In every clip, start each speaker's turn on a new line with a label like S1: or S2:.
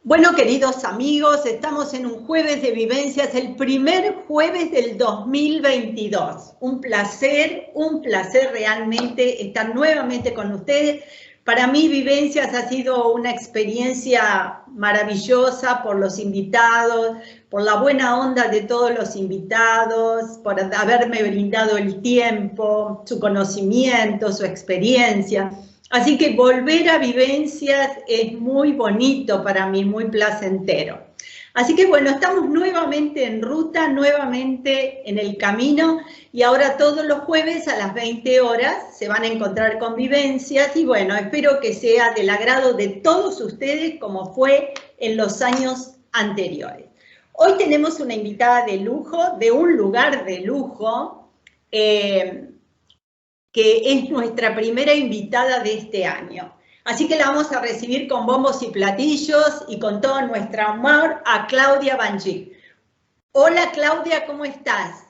S1: Bueno, queridos amigos, estamos en un jueves de vivencias, el primer jueves del 2022. Un placer realmente estar nuevamente con ustedes. Para mí, Vivencias ha sido una experiencia maravillosa por los invitados, por la buena onda de todos los invitados, por haberme brindado el tiempo, su conocimiento, su experiencia. Así que volver a Vivencias es muy bonito para mí, muy placentero. Así que bueno, estamos nuevamente en ruta, nuevamente en el camino, y ahora todos los jueves a las 20 horas se van a encontrar con Vivencias, y bueno, espero que sea del agrado de todos ustedes como fue en los años anteriores. Hoy tenemos una invitada de lujo, de un lugar de lujo, que es nuestra primera invitada de este año. Así que la vamos a recibir con bombos y platillos y con todo nuestro amor a Claudia Banchik. Hola Claudia, ¿cómo estás?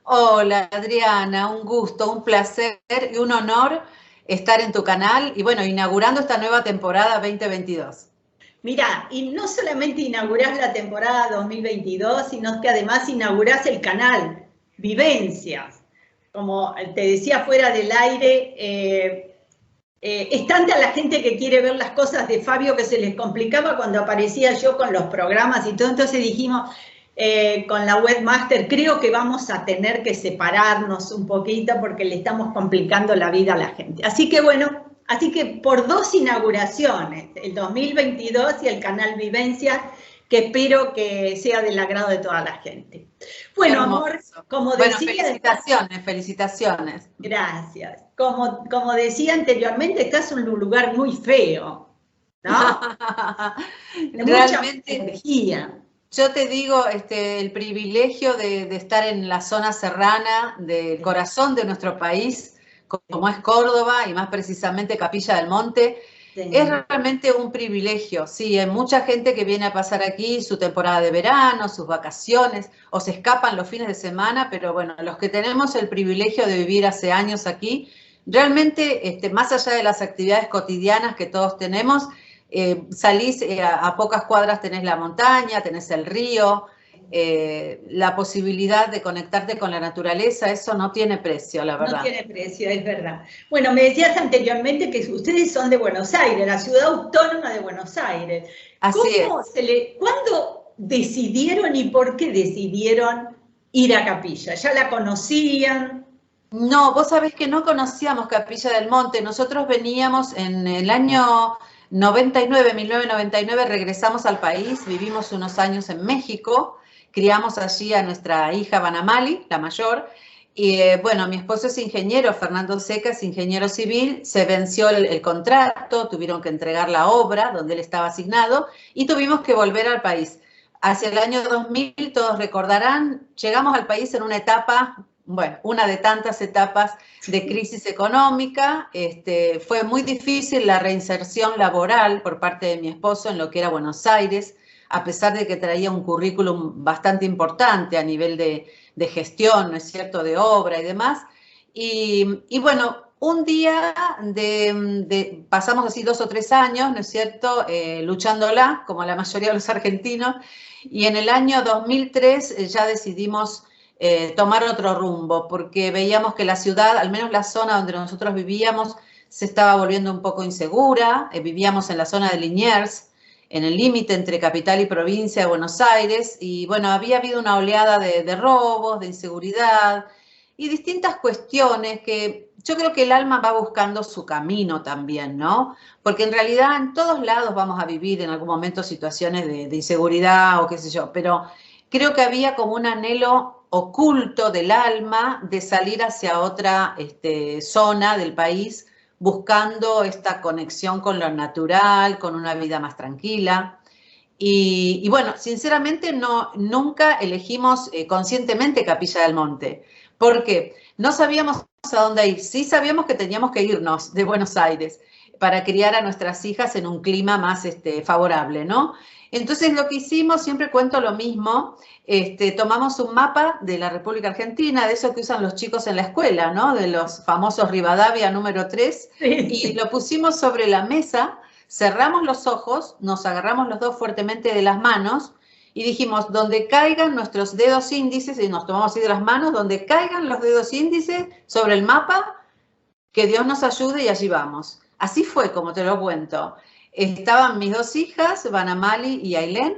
S2: Hola Adriana, un gusto, un placer y un honor estar en tu canal y bueno, inaugurando esta nueva temporada 2022.
S1: Mira, y no solamente inaugurás la temporada 2022, sino que además inaugurás el canal Vivencias. Como te decía fuera del aire, es tanta la gente que quiere ver las cosas de Fabio que se les complicaba cuando aparecía yo con los programas y todo. Entonces dijimos con la webmaster, creo que vamos a tener que separarnos un poquito porque le estamos complicando la vida a la gente. Así que bueno, así que por dos inauguraciones, el 2022 y el canal Vivencia, que espero que sea del agrado de toda la gente. Bueno, amor, como decía...
S2: Felicitaciones, felicitaciones.
S1: Gracias. Como decía anteriormente, estás en un lugar muy feo, ¿no? De mucha energía.
S2: Yo te digo, el privilegio de estar en la zona serrana del corazón de nuestro país, como es Córdoba y más precisamente Capilla del Monte, es realmente un privilegio. Sí, hay mucha gente que viene a pasar aquí su temporada de verano, sus vacaciones, o se escapan los fines de semana, pero bueno, los que tenemos el privilegio de vivir hace años aquí, realmente, más allá de las actividades cotidianas que todos tenemos, salís a pocas cuadras, tenés la montaña, tenés el río, la posibilidad de conectarte con la naturaleza, eso no tiene precio, la verdad.
S1: No tiene precio, es verdad. Bueno, me decías anteriormente que ustedes son de Buenos Aires, la ciudad autónoma de Buenos Aires.
S2: Así es.
S1: ¿Cuándo decidieron y por qué decidieron ir a Capilla? ¿Ya la conocían?
S2: No, vos sabés que no conocíamos Capilla del Monte. Nosotros veníamos en el año 99, 1999, regresamos al país, vivimos unos años en México, criamos allí a nuestra hija Banamali, la mayor, y bueno, mi esposo es ingeniero, Fernando Seca es ingeniero civil, se venció el contrato, tuvieron que entregar la obra donde él estaba asignado y tuvimos que volver al país. Hacia el año 2000, todos recordarán, llegamos al país en una etapa, bueno, una de tantas etapas de crisis económica. Fue muy difícil la reinserción laboral por parte de mi esposo en lo que era Buenos Aires, a pesar de que traía un currículum bastante importante a nivel de gestión, ¿no es cierto?, de obra y demás. Y bueno, un día pasamos así 2 o 3 años, ¿no es cierto?, luchándola, como la mayoría de los argentinos, y en el año 2003 ya decidimos tomar otro rumbo, porque veíamos que la ciudad, al menos la zona donde nosotros vivíamos, se estaba volviendo un poco insegura. Vivíamos en la zona de Liniers, en el límite entre capital y provincia de Buenos Aires, y bueno, había habido una oleada de robos, de inseguridad y distintas cuestiones que yo creo que el alma va buscando su camino también, ¿no? Porque en realidad en todos lados vamos a vivir en algún momento situaciones de inseguridad o qué sé yo, pero creo que había como un anhelo oculto del alma de salir hacia otra zona del país buscando esta conexión con lo natural, con una vida más tranquila. Y bueno, sinceramente nunca elegimos conscientemente Capilla del Monte. ¿Por qué? No sabíamos a dónde ir. Sí sabíamos que teníamos que irnos de Buenos Aires para criar a nuestras hijas en un clima más favorable, ¿no? Entonces lo que hicimos, siempre cuento lo mismo, tomamos un mapa de la República Argentina, de eso que usan los chicos en la escuela, ¿no? De los famosos Rivadavia número 3, y lo pusimos sobre la mesa, cerramos los ojos, nos agarramos los dos fuertemente de las manos y dijimos, donde caigan nuestros dedos índices, y nos tomamos así de las manos, donde caigan los dedos índices sobre el mapa, que Dios nos ayude y allí vamos. Así fue, como te lo cuento. Estaban mis dos hijas, Vanamali y Ailén,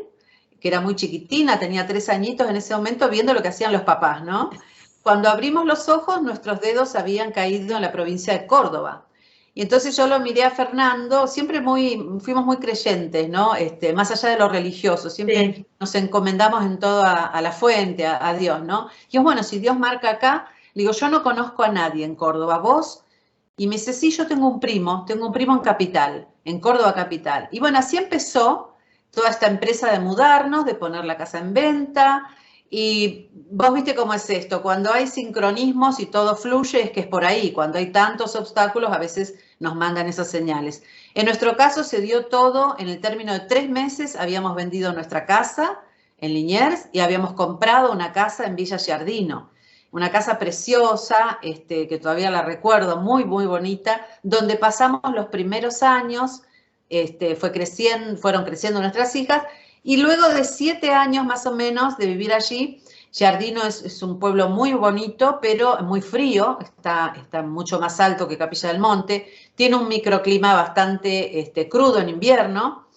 S2: que era muy chiquitina, tenía 3 añitos en ese momento, viendo lo que hacían los papás, ¿no? Cuando abrimos los ojos, nuestros dedos habían caído en la provincia de Córdoba. Y entonces yo lo miré a Fernando, siempre fuimos muy creyentes, ¿no? Más allá de lo religioso, siempre sí, nos encomendamos en todo a la fuente, a Dios, ¿no? Y es bueno, si Dios marca acá, le digo, yo no conozco a nadie en Córdoba, ¿vos? Y me dice, sí, yo tengo un primo en Capital, en Córdoba Capital. Y bueno, así empezó toda esta empresa de mudarnos, de poner la casa en venta. Y vos viste cómo es esto, cuando hay sincronismos y todo fluye, es que es por ahí. Cuando hay tantos obstáculos, a veces nos mandan esas señales. En nuestro caso se dio todo, en el término de 3 meses habíamos vendido nuestra casa en Liniers y habíamos comprado una casa en Villa Giardino. Una casa preciosa, que todavía la recuerdo, muy, muy bonita, donde pasamos los primeros años, fueron creciendo nuestras hijas, y luego de 7 años más o menos de vivir allí, Giardino es un pueblo muy bonito, pero muy frío, está mucho más alto que Capilla del Monte, tiene un microclima bastante crudo en invierno,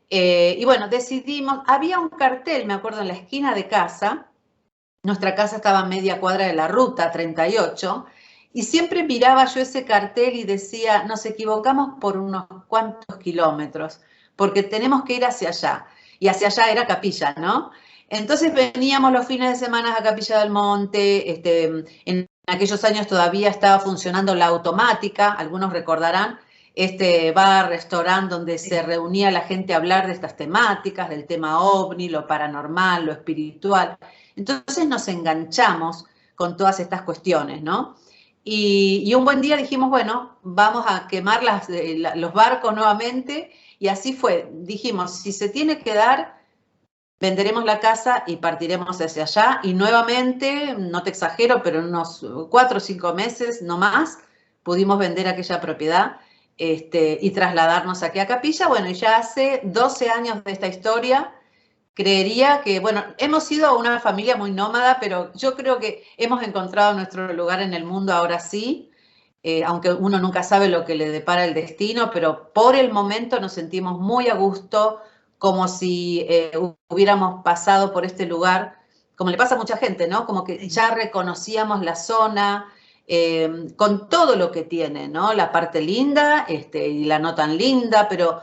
S2: y bueno, decidimos, había un cartel, me acuerdo, en la esquina de casa. Nuestra casa estaba a media cuadra de la ruta 38 y siempre miraba yo ese cartel y decía, nos equivocamos por unos cuantos kilómetros, porque tenemos que ir hacia allá. Y hacia allá era Capilla, ¿no? Entonces veníamos los fines de semana a Capilla del Monte, en aquellos años todavía estaba funcionando la automática, algunos recordarán, este bar, restaurante donde se reunía la gente a hablar de estas temáticas, del tema ovni, lo paranormal, lo espiritual. Entonces nos enganchamos con todas estas cuestiones, ¿no? Y un buen día dijimos, bueno, vamos a quemar los barcos nuevamente, y así fue. Dijimos, si se tiene que dar, venderemos la casa y partiremos hacia allá, y nuevamente, no te exagero, pero en unos 4 o 5 meses, no más, pudimos vender aquella propiedad y trasladarnos aquí a Capilla. Bueno, y ya hace 12 años de esta historia. Creería que, bueno, hemos sido una familia muy nómada, pero yo creo que hemos encontrado nuestro lugar en el mundo ahora sí, aunque uno nunca sabe lo que le depara el destino, pero por el momento nos sentimos muy a gusto, como si hubiéramos pasado por este lugar, como le pasa a mucha gente, ¿no? Como que ya reconocíamos la zona, con todo lo que tiene, ¿no? La parte linda y la no tan linda, pero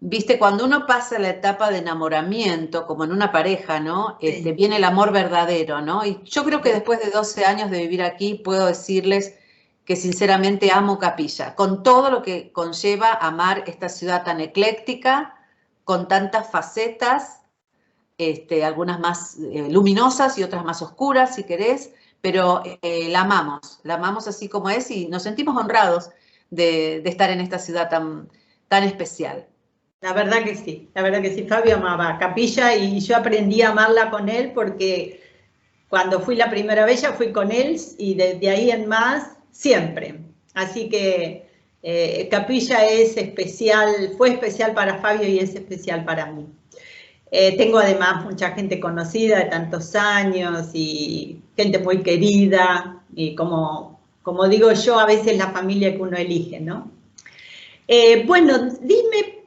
S2: viste, cuando uno pasa la etapa de enamoramiento, como en una pareja, ¿no? Viene el amor verdadero, ¿no? Y yo creo que después de 12 años de vivir aquí, puedo decirles que sinceramente amo Capilla, con todo lo que conlleva amar esta ciudad tan ecléctica, con tantas facetas, algunas más luminosas y otras más oscuras, si querés, pero la amamos así como es, y nos sentimos honrados de estar en esta ciudad tan especial.
S1: La verdad que sí, Fabio amaba Capilla y yo aprendí a amarla con él, porque cuando fui la primera vez ya fui con él y desde ahí en más siempre. Así que Capilla es especial, fue especial para Fabio y es especial para mí. Tengo además mucha gente conocida de tantos años y gente muy querida, y como digo yo, a veces la familia que uno elige, ¿no? Bueno, dime,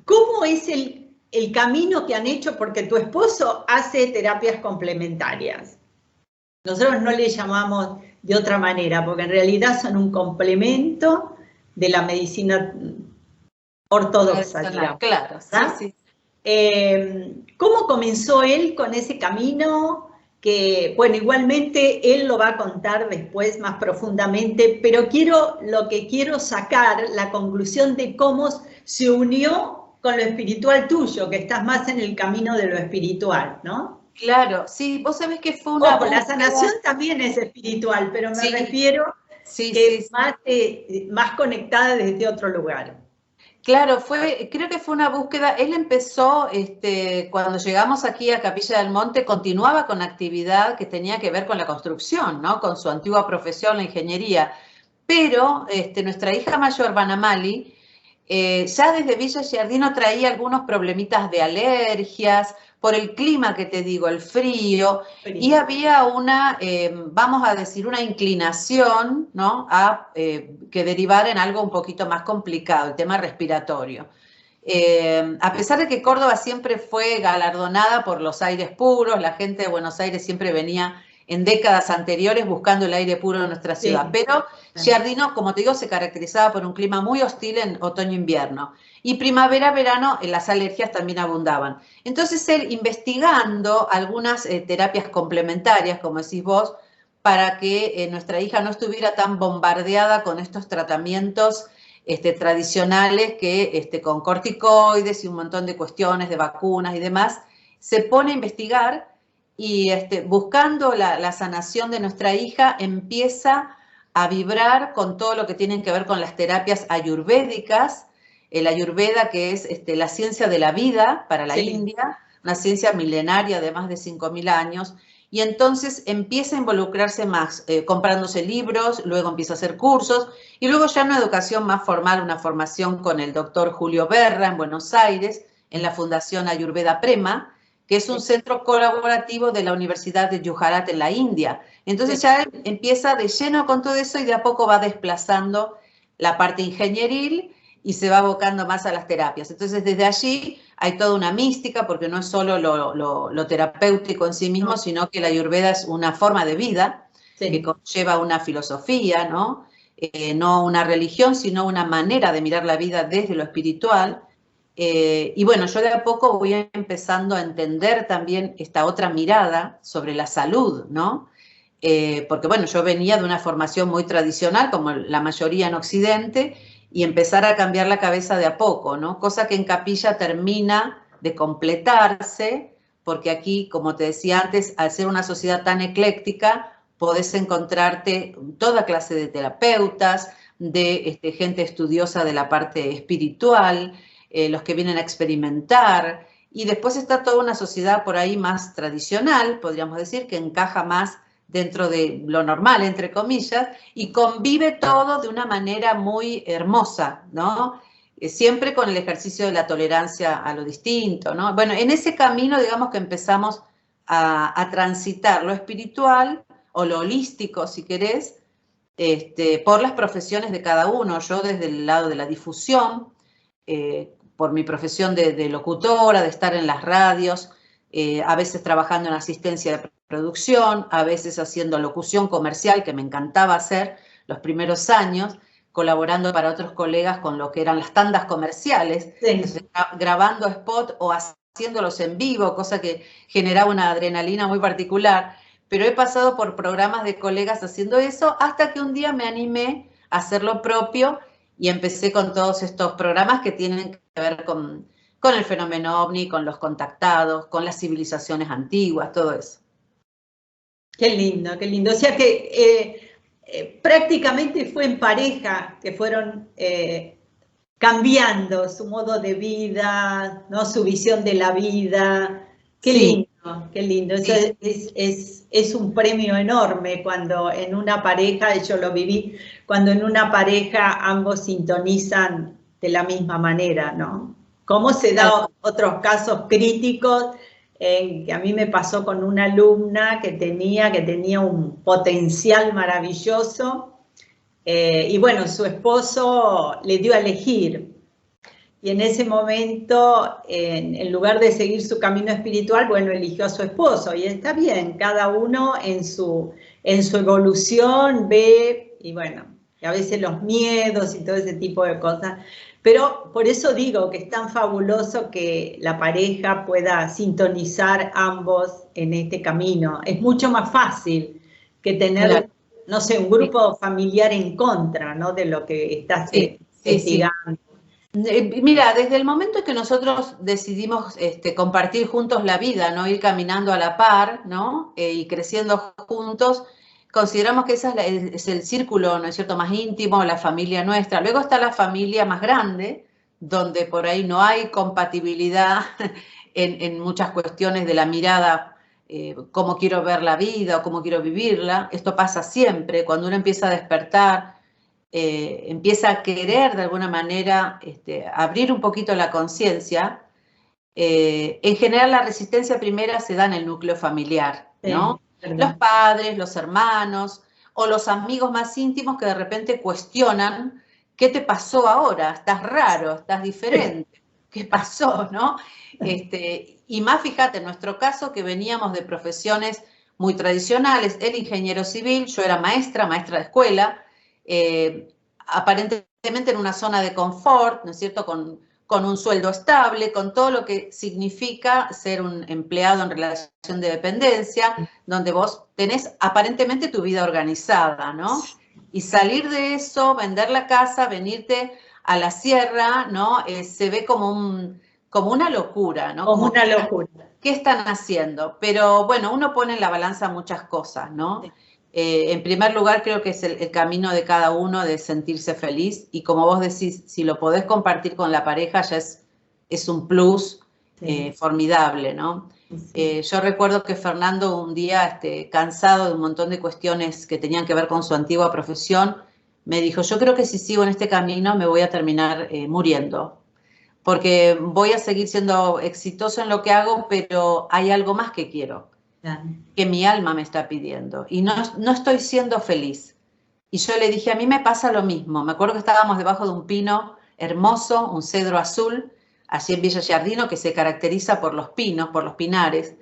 S1: ¿cómo es el camino que han hecho? Porque tu esposo hace terapias complementarias. Nosotros no le llamamos de otra manera, porque en realidad son un complemento de la medicina ortodoxa, digamos,
S2: claro, sí.
S1: ¿Cómo comenzó él con ese camino? Que, bueno, igualmente él lo va a contar después más profundamente, pero lo que quiero sacar, la conclusión de cómo se unió con lo espiritual tuyo, que estás más en el camino de lo espiritual, ¿no?
S2: Claro, sí, vos sabés que fue una
S1: la sanación también es espiritual, pero me refiero que es más conectada desde otro lugar.
S2: Claro, creo que fue una búsqueda. Él empezó, cuando llegamos aquí a Capilla del Monte, continuaba con actividad que tenía que ver con la construcción, ¿no? Con su antigua profesión, la ingeniería. Pero nuestra hija mayor, Vanamali, ya desde Villa Giardino traía algunos problemitas de alergias, por el clima que te digo, el frío, y había una, vamos a decir, una inclinación, ¿no?, a que derivara en algo un poquito más complicado, el tema respiratorio. A pesar de que Córdoba siempre fue galardonada por los aires puros, la gente de Buenos Aires siempre venía en décadas anteriores buscando el aire puro de nuestra ciudad, sí, pero Giardino, como te digo, se caracterizaba por un clima muy hostil en otoño-invierno, y primavera-verano las alergias también abundaban. Entonces él, investigando algunas terapias complementarias, como decís vos, para que nuestra hija no estuviera tan bombardeada con estos tratamientos tradicionales que con corticoides y un montón de cuestiones de vacunas y demás, se pone a investigar y buscando la sanación de nuestra hija empieza a vibrar con todo lo que tienen que ver con las terapias ayurvédicas, el ayurveda, que es la ciencia de la vida para la India, una ciencia milenaria de más de 5.000 años, y entonces empieza a involucrarse más, comprándose libros, luego empieza a hacer cursos, y luego ya una educación más formal, una formación con el doctor Julio Berra en Buenos Aires, en la Fundación Ayurveda Prema, que es un centro colaborativo de la Universidad de Gujarat en la India. Entonces ya empieza de lleno con todo eso y de a poco va desplazando la parte ingenieril y se va abocando más a las terapias. Entonces desde allí hay toda una mística, porque no es solo lo terapéutico en sí mismo, sino que la Ayurveda es una forma de vida que conlleva una filosofía, ¿no? No una religión, sino una manera de mirar la vida desde lo espiritual. Y bueno, yo de a poco voy empezando a entender también esta otra mirada sobre la salud, ¿no? Porque bueno, yo venía de una formación muy tradicional, como la mayoría en Occidente, y empezar a cambiar la cabeza de a poco, ¿no? Cosa que en Capilla termina de completarse, porque aquí, como te decía antes, al ser una sociedad tan ecléctica, podés encontrarte toda clase de terapeutas, de gente estudiosa de la parte espiritual, los que vienen a experimentar, y después está toda una sociedad por ahí más tradicional, podríamos decir, que encaja más dentro de lo normal, entre comillas, y convive todo de una manera muy hermosa, ¿no? Siempre con el ejercicio de la tolerancia a lo distinto, ¿no? Bueno, en ese camino, digamos que empezamos a transitar lo espiritual o lo holístico, si querés, por las profesiones de cada uno. Yo desde el lado de la difusión, por mi profesión de locutora, de estar en las radios, a veces trabajando en asistencia de producción, a veces haciendo locución comercial, que me encantaba hacer los primeros años, colaborando para otros colegas con lo que eran las tandas comerciales, entonces, grabando spot o haciéndolos en vivo, cosa que generaba una adrenalina muy particular, pero he pasado por programas de colegas haciendo eso hasta que un día me animé a hacer lo propio y empecé con todos estos programas que tienen que ver con el fenómeno ovni, con los contactados, con las civilizaciones antiguas, todo eso.
S1: Qué lindo, qué lindo. O sea que prácticamente fue en pareja que fueron cambiando su modo de vida, ¿no? Su visión de la vida. Qué lindo, qué lindo. Eso es un premio enorme cuando en una pareja, yo lo viví, cuando en una pareja ambos sintonizan de la misma manera, ¿no? ¿Cómo se da otros casos críticos? Que a mí me pasó con una alumna que tenía un potencial maravilloso, y bueno, su esposo le dio a elegir, y en ese momento, en lugar de seguir su camino espiritual, bueno, eligió a su esposo, y está bien, cada uno en su evolución ve, y bueno, y a veces los miedos y todo ese tipo de cosas. Pero por eso digo que es tan fabuloso que la pareja pueda sintonizar ambos en este camino. Es mucho más fácil que tener, no sé, un grupo familiar en contra, ¿no? De lo que estás investigando.
S2: Mira, desde el momento en que nosotros decidimos compartir juntos la vida, ¿no? Ir caminando a la par, ¿no? Y creciendo juntos, consideramos que ese es el círculo, ¿no es cierto?, más íntimo, la familia nuestra. Luego está la familia más grande, donde por ahí no hay compatibilidad en muchas cuestiones de la mirada, cómo quiero ver la vida o cómo quiero vivirla. Esto pasa siempre, cuando uno empieza a despertar empieza a querer de alguna manera abrir un poquito la conciencia, en general la resistencia primera se da en el núcleo familiar, ¿no?
S1: Sí,
S2: Los padres, los hermanos o los amigos más íntimos que de repente cuestionan: ¿qué te pasó ahora? Estás raro, estás diferente. ¿Qué pasó, no? Y más, fíjate, en nuestro caso, que veníamos de profesiones muy tradicionales, él ingeniero civil, yo era maestra de escuela, aparentemente en una zona de confort, ¿no es cierto?, con un sueldo estable, con todo lo que significa ser un empleado en relación de dependencia, donde vos tenés aparentemente tu vida organizada, ¿no? Y salir de eso, vender la casa, venirte a la sierra, ¿no? Se ve como una locura, ¿no?
S1: Como una locura.
S2: ¿Qué están haciendo? Pero bueno, uno pone en la balanza muchas cosas, ¿no?
S1: Sí.
S2: En primer lugar, creo que es el camino de cada uno de sentirse feliz, y como vos decís, si lo podés compartir con la pareja ya es un plus
S1: Sí.
S2: formidable, ¿no?
S1: Sí.
S2: Yo recuerdo que Fernando un día, cansado de un montón de cuestiones que tenían que ver con su antigua profesión, me dijo: yo creo que si sigo en este camino me voy a terminar muriendo, porque voy a seguir siendo exitoso en lo que hago, pero hay algo más que quiero, que mi alma me está pidiendo, y no estoy siendo feliz. Y yo le dije: a mí me pasa lo mismo. Me acuerdo que estábamos debajo de un pino hermoso, un cedro azul, allí en Villa Giardino, que se caracteriza por los pinos, por los pinares,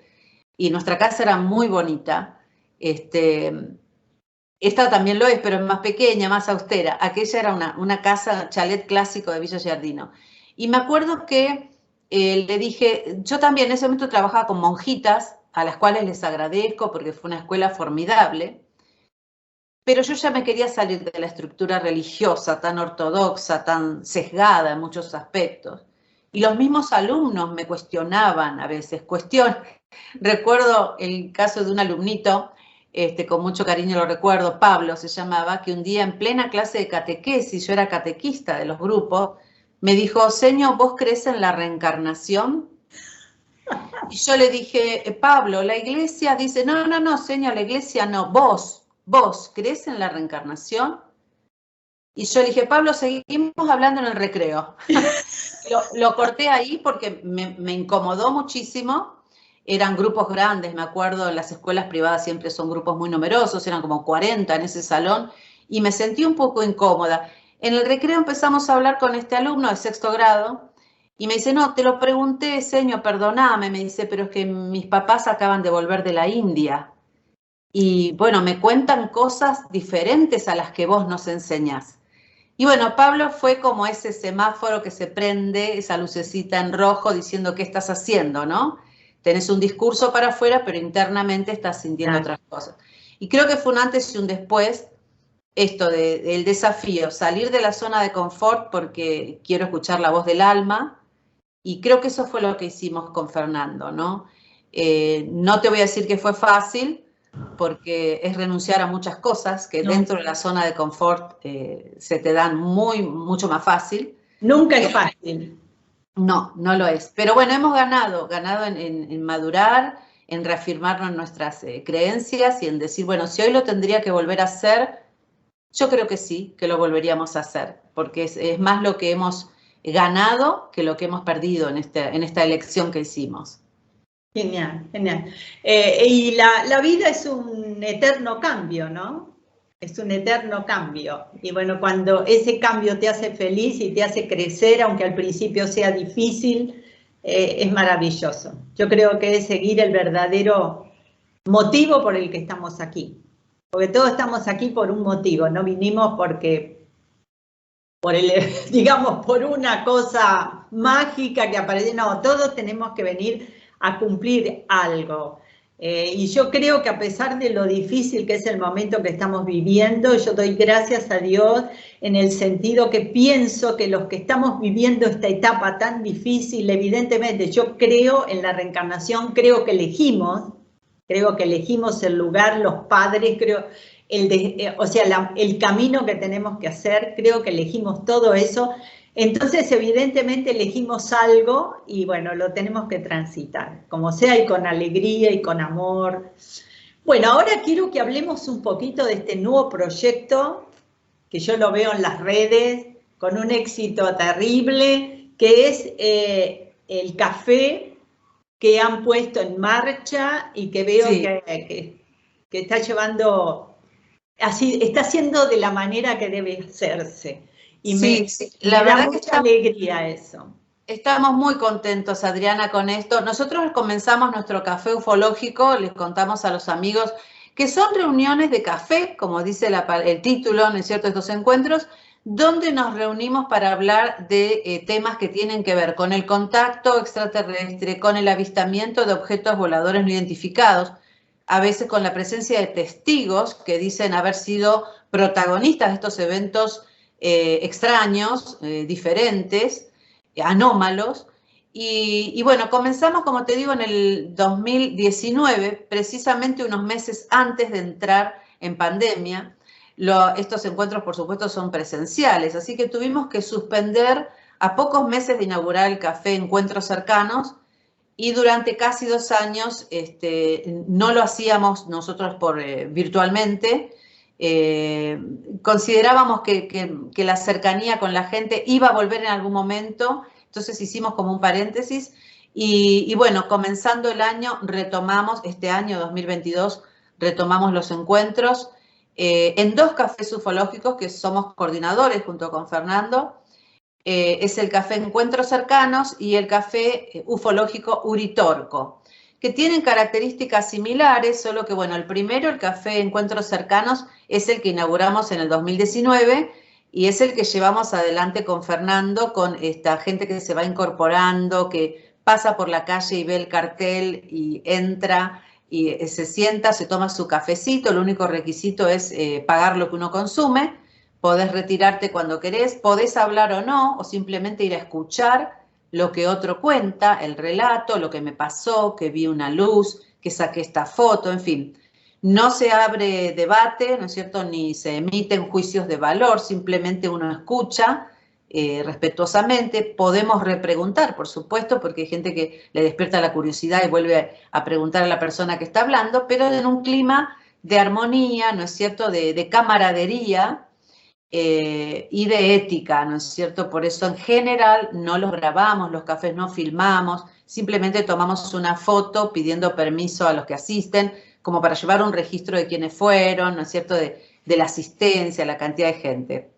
S2: y nuestra casa era muy bonita. Esta también lo es, pero es más pequeña, más austera. Aquella era una casa, chalet clásico de Villa Giardino. Y me acuerdo que le dije: yo también en ese momento trabajaba con monjitas, a las cuales les agradezco porque fue una escuela formidable, pero yo ya me quería salir de la estructura religiosa tan ortodoxa, tan sesgada en muchos aspectos. Y los mismos alumnos me cuestionaban a veces, Recuerdo el caso de un alumnito, con mucho cariño lo recuerdo, Pablo se llamaba, que un día en plena clase de catequesis, yo era catequista de los grupos, me dijo: Señor, ¿vos crees en la reencarnación? Y yo le dije: Pablo, la iglesia dice... No, señor, la iglesia no, vos, ¿crees en la reencarnación? Y yo le dije: Pablo, seguimos hablando en el recreo. Lo corté ahí porque me incomodó muchísimo. Eran grupos grandes, me acuerdo, en las escuelas privadas siempre son grupos muy numerosos, eran como 40 en ese salón, y me sentí un poco incómoda. En el recreo empezamos a hablar con este alumno de sexto grado, y me dice: no, te lo pregunté, señor, perdóname, me dice, pero es que mis papás acaban de volver de la India, y bueno, me cuentan cosas diferentes a las que vos nos enseñás. Y bueno, Pablo fue como ese semáforo que se prende, esa lucecita en rojo diciendo: ¿qué estás haciendo, no? Tenés un discurso para afuera, pero internamente estás sintiendo otras cosas. Y creo que fue un antes y un después, esto del desafío, salir de la zona de confort porque quiero escuchar la voz del alma, y creo que eso fue lo que hicimos con Fernando, ¿no? No te voy a decir que fue fácil, porque es renunciar a muchas cosas que dentro de la zona de confort se te dan mucho más fácil.
S1: Nunca es fácil.
S2: No, no lo es. Pero bueno, hemos ganado en madurar, en reafirmarnos en nuestras creencias y en decir: bueno, si hoy lo tendría que volver a hacer, yo creo que sí, que lo volveríamos a hacer, porque es más lo que hemos ganado que lo que hemos perdido en esta elección que hicimos.
S1: Genial, genial. Y la vida es un eterno cambio, ¿no? Es un eterno cambio. Y bueno, cuando ese cambio te hace feliz y te hace crecer, aunque al principio sea difícil, es maravilloso. Yo creo que es seguir el verdadero motivo por el que estamos aquí. Porque todos estamos aquí por un motivo, no vinimos digamos, por una cosa mágica que aparece. No, todos tenemos que venir a cumplir algo. Y yo creo que a pesar de lo difícil que es el momento que estamos viviendo, yo doy gracias a Dios en el sentido que pienso que los que estamos viviendo esta etapa tan difícil, evidentemente yo creo en la reencarnación, creo que elegimos el lugar, los padres, creo, el camino que tenemos que hacer, creo que elegimos todo eso. Entonces, evidentemente elegimos algo y bueno, lo tenemos que transitar, como sea, y con alegría y con amor. Bueno, ahora quiero que hablemos un poquito de este nuevo proyecto que yo lo veo en las redes con un éxito terrible, que es el café que han puesto en marcha y que veo
S2: Sí.
S1: que está llevando, así, está haciendo de la manera que debe hacerse. Y
S2: Sí, la
S1: me da
S2: verdad que
S1: mucha alegría eso.
S2: estamos muy contentos, Adriana, con esto. Nosotros comenzamos nuestro café ufológico, les contamos a los amigos que son reuniones de café, como dice el título, ¿no es cierto?, estos encuentros, donde nos reunimos para hablar de temas que tienen que ver con el contacto extraterrestre, con el avistamiento de objetos voladores no identificados, a veces con la presencia de testigos que dicen haber sido protagonistas de estos eventos extraños, diferentes, anómalos. Y bueno, comenzamos, como te digo, en el 2019, precisamente unos meses antes de entrar en pandemia. Estos encuentros, por supuesto, son presenciales, así que tuvimos que suspender a pocos meses de inaugurar el café Encuentros Cercanos, y durante casi 2 años no lo hacíamos nosotros virtualmente. Considerábamos que la cercanía con la gente iba a volver en algún momento, entonces hicimos como un paréntesis y bueno, comenzando el año retomamos, este año 2022, retomamos los encuentros en 2 cafés ufológicos que somos coordinadores junto con Fernando. Es el café Encuentros Cercanos y el café ufológico Uritorco, que tienen características similares, solo que, bueno, el primero, el café Encuentros Cercanos, es el que inauguramos en el 2019 y es el que llevamos adelante con Fernando, con esta gente que se va incorporando, que pasa por la calle y ve el cartel y entra y se sienta, se toma su cafecito. El único requisito es pagar lo que uno consume. Podés retirarte cuando querés, podés hablar o no, o simplemente ir a escuchar lo que otro cuenta, el relato, lo que me pasó, que vi una luz, que saqué esta foto, en fin. No se abre debate, ¿no es cierto?, ni se emiten juicios de valor, simplemente uno escucha respetuosamente. Podemos repreguntar, por supuesto, porque hay gente que le despierta la curiosidad y vuelve a preguntar a la persona que está hablando, pero en un clima de armonía, ¿no es cierto?, de camaradería, y de ética, ¿no es cierto? Por eso en general no los grabamos, los cafés no filmamos, simplemente tomamos una foto pidiendo permiso a los que asisten, como para llevar un registro de quiénes fueron, ¿no es cierto?, de la asistencia, la cantidad de gente.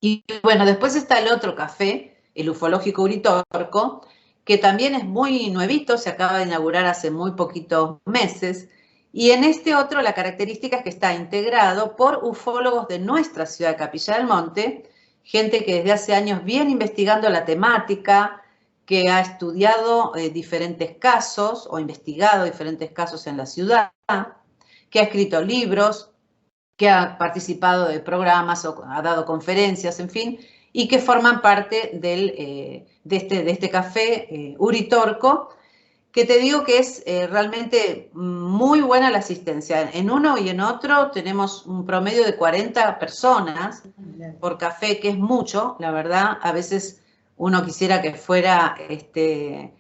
S2: Y bueno, después está el otro café, el ufológico Uritorco, que también es muy nuevito, se acaba de inaugurar hace muy poquitos meses. Y en este otro la característica es que está integrado por ufólogos de nuestra ciudad de Capilla del Monte, gente que desde hace años viene investigando la temática, que ha estudiado diferentes casos o investigado diferentes casos en la ciudad, que ha escrito libros, que ha participado de programas o ha dado conferencias, en fin, y que forman parte de este café Uritorco, que te digo que es realmente muy buena la asistencia. En uno y en otro tenemos un promedio de 40 personas por café, que es mucho, la verdad. A veces uno quisiera que fuera, que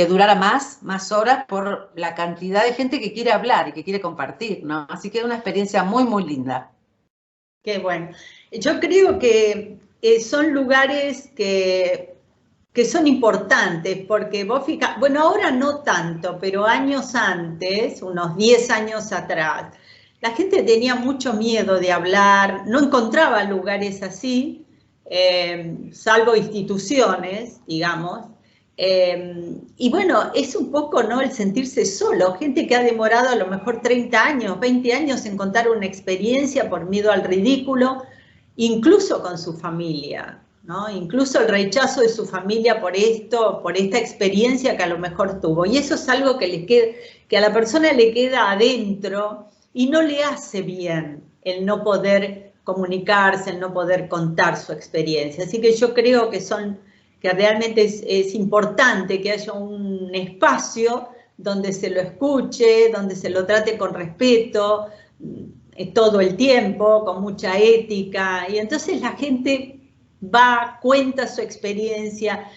S2: durara más horas por la cantidad de gente que quiere hablar y que quiere compartir, ¿no? Así que es una experiencia muy, muy linda.
S1: Qué bueno. Yo creo que son lugares que son importantes, porque vos fijás, bueno, ahora no tanto, pero años antes, unos 10 años atrás, la gente tenía mucho miedo de hablar, no encontraba lugares así, salvo instituciones, digamos. Y bueno, es un poco, ¿no?, el sentirse solo, gente que ha demorado a lo mejor 30 años, 20 años en contar una experiencia por miedo al ridículo, incluso con su familia, ¿no? Incluso el rechazo de su familia por esto, por esta experiencia que a lo mejor tuvo. Y eso es algo que a la persona le queda adentro y no le hace bien el no poder comunicarse, el no poder contar su experiencia. Así que yo creo que realmente es importante que haya un espacio donde se lo escuche, donde se lo trate con respeto, todo el tiempo, con mucha ética, y entonces la gente va, cuenta su experiencia,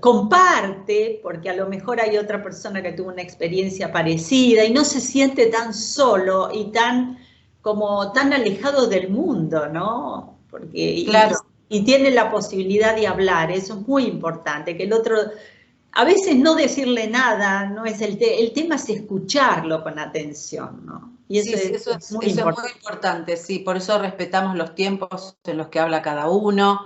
S1: comparte, porque a lo mejor hay otra persona que tuvo una experiencia parecida y no se siente tan solo y tan como tan alejados del mundo, ¿no? Porque,
S2: Claro.
S1: y tienen la posibilidad de hablar, eso es muy importante, que el otro, a veces no decirle nada, no es el tema es escucharlo con atención, ¿no? Y eso,
S2: Sí,
S1: es muy
S2: eso es
S1: importante.
S2: muy importante, sí, por eso respetamos los tiempos en los que habla cada uno,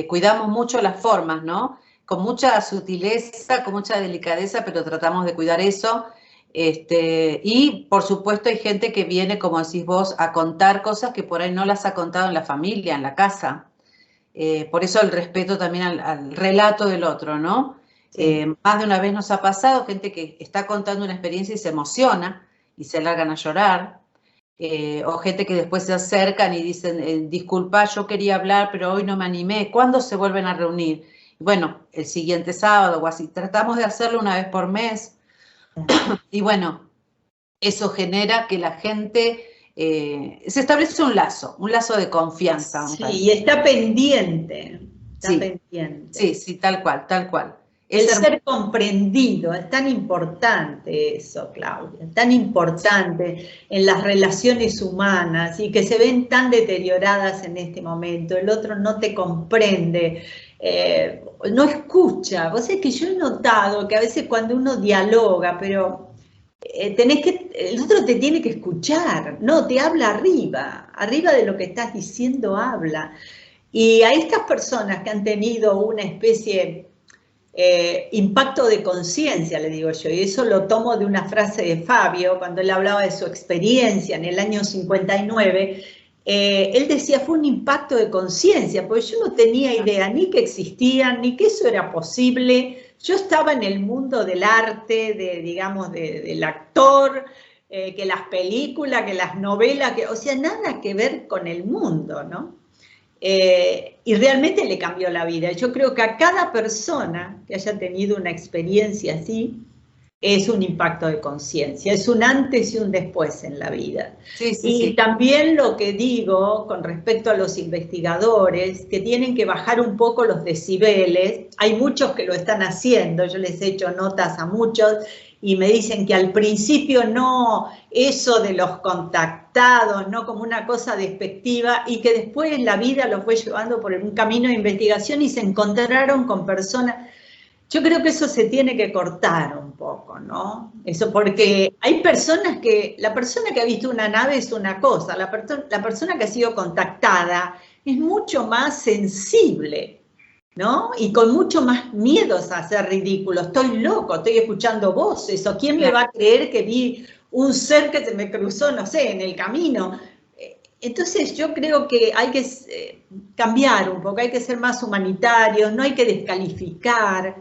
S2: cuidamos mucho las formas, ¿no? Con mucha sutileza, con mucha delicadeza, pero tratamos de cuidar eso. Y por supuesto hay gente que viene, como decís vos, a contar cosas que por ahí no las ha contado en la familia, en la casa. Por eso el respeto también al relato del otro, ¿no?
S1: Sí.
S2: Más de una vez nos ha pasado gente que está contando una experiencia y se emociona y se largan a llorar, o gente que después se acercan y dicen, disculpa, yo quería hablar, pero hoy no me animé, ¿cuándo se vuelven a reunir? Bueno, el siguiente sábado o así, tratamos de hacerlo una vez por mes, y bueno, eso genera que la gente, se establece un lazo de confianza, me
S1: Sí,
S2: parece.
S1: y está pendiente, está
S2: Sí,
S1: pendiente.
S2: sí, sí, tal cual, tal cual.
S1: El
S2: Es hermoso.
S1: ser comprendido, es tan importante eso, Claudia, tan importante en las relaciones humanas y que se ven tan deterioradas en este momento. El otro no te comprende, no escucha. Vos sabés que yo he notado que a veces cuando uno dialoga, pero el otro te tiene que escuchar, no, te habla arriba, arriba de lo que estás diciendo habla. Y a estas personas que han tenido una especie impacto de conciencia, le digo yo, y eso lo tomo de una frase de Fabio, cuando él hablaba de su experiencia en el año 59, él decía, fue un impacto de conciencia, porque yo no tenía idea ni que existían, ni que eso era posible, yo estaba en el mundo del arte, digamos, del actor, que las películas, que las novelas, o sea, nada que ver con el mundo, ¿no? Y realmente le cambió la vida. Yo creo que a cada persona que haya tenido una experiencia así, es un impacto de conciencia, es un antes y un después en la vida.
S2: Sí, sí,
S1: Y
S2: sí.
S1: también lo que digo con respecto a los investigadores, que tienen que bajar un poco los decibeles, hay muchos que lo están haciendo, yo les he hecho notas a muchos, y me dicen que al principio no, eso de los contactados, no como una cosa despectiva, y que después la vida los fue llevando por un camino de investigación y se encontraron con personas. Yo creo que eso se tiene que cortar un poco, ¿no? Eso porque hay personas la persona que ha visto una nave es una cosa, la persona que ha sido contactada es mucho más sensible, ¿no? Y con mucho más miedos a hacer ridículo. Estoy loco, estoy escuchando voces, o quién me va a creer que vi un ser que se me cruzó, no sé, en el camino. Entonces yo creo que hay que cambiar un poco, hay que ser más humanitarios, no hay que descalificar,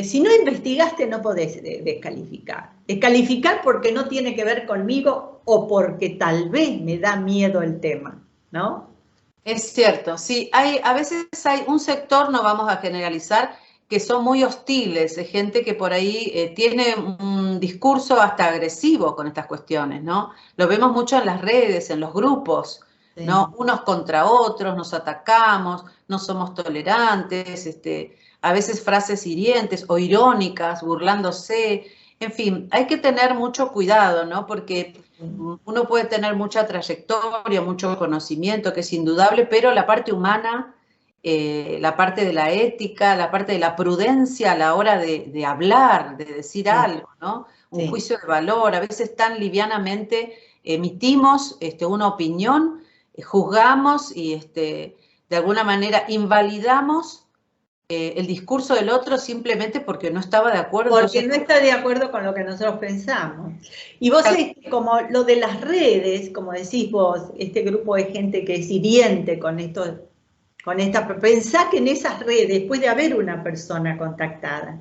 S1: si no investigaste no podés descalificar. Descalificar porque no tiene que ver conmigo o porque tal vez me da miedo el tema, ¿no?
S2: Es cierto, sí, a veces hay un sector, no vamos a generalizar, que son muy hostiles, de gente que por ahí tiene un discurso hasta agresivo con estas cuestiones, ¿no? Lo vemos mucho en las redes, en los grupos,
S1: Sí.
S2: ¿no? Unos contra otros, nos atacamos, no somos tolerantes, a veces frases hirientes o irónicas, burlándose, en fin, hay que tener mucho cuidado, ¿no? Porque uno puede tener mucha trayectoria, mucho conocimiento, que es indudable, pero la parte humana, la parte de la ética, la parte de la prudencia a la hora de hablar, de decir
S1: Sí.
S2: algo, ¿no? Un
S1: Sí.
S2: juicio de valor, a veces tan livianamente emitimos una opinión, juzgamos y de alguna manera invalidamos el discurso del otro simplemente porque no estaba de acuerdo.
S1: Porque
S2: Entonces,
S1: no está de acuerdo con lo que nosotros pensamos. Y vos sabés que como lo de las redes, como decís vos, este grupo de gente que es hiriente con esto, pensá que en esas redes puede haber una persona contactada.